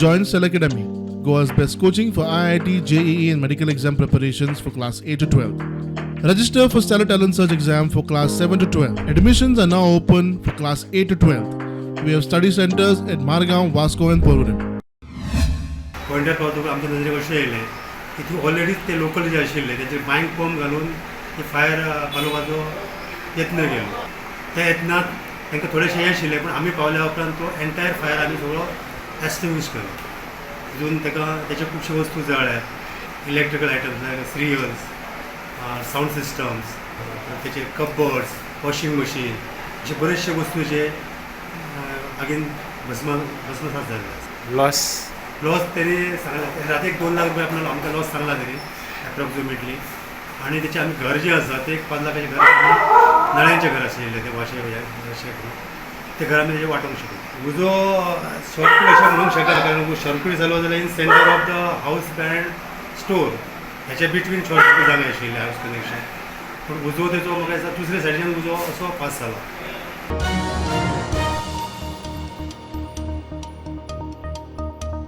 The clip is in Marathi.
Join Cell Academy, Goa's best coaching for IIT, JEE and medical exam preparations for class 8 to 12. Register for Stellar Talent Search exam for class 7 to 12. Admissions are now open for class 8 to 12. We have study centers at Margao, Vasco and Porvorim. Pointer पावतूक आमच्या नजरेक अशें येयलें की ती ऑलरेडीच ते लोकल जे आशिल्ले तेचेर मायक बॉम्ब घालून ती फायर घालोवपाचो यत्न केलो. त्या यत्नात तांकां थोडेशें हें आशिल्लें पूण आमी पावल्या उपरांत तो एंटायर फायर आमी सगळो एस्टिंग्विश केलो. तितून तेचे खुबशे वस्तू जळ्ळ्यात, electrical items, serials, sound systems, तेचे कपबोर्ड्स, वॉशिंग मशीन अशे बरेचशे वस्तू जे आगीन भस्मसात जाल्ले. लॉस तरी सांगला राती 2 लाख रुपये आपल्याला आमकां लॉस सांगला तरी एप्रॉक्सिमेटली. आणि त्याचे आम्ही घर जे आसा ते 1-5 लाखाचे घर नळ्यांचे घर आशिल्ले ते अशें ते घर आमी तेजे वांटूंक शकता. उजो शॉर्टकट अशें म्हणूंक शकता कारण शॉर्टकट जालो जाल्यार इन सेंटर ऑफ द हावस अँड स्टोर हेच्या बिटवीन शॉर्टकट जागे आशिल्ले हावस कनेक्शन. पूण उजो तेजो म्हाका दिसता दुसरे सायडीच्यान उजो असो पास जाला.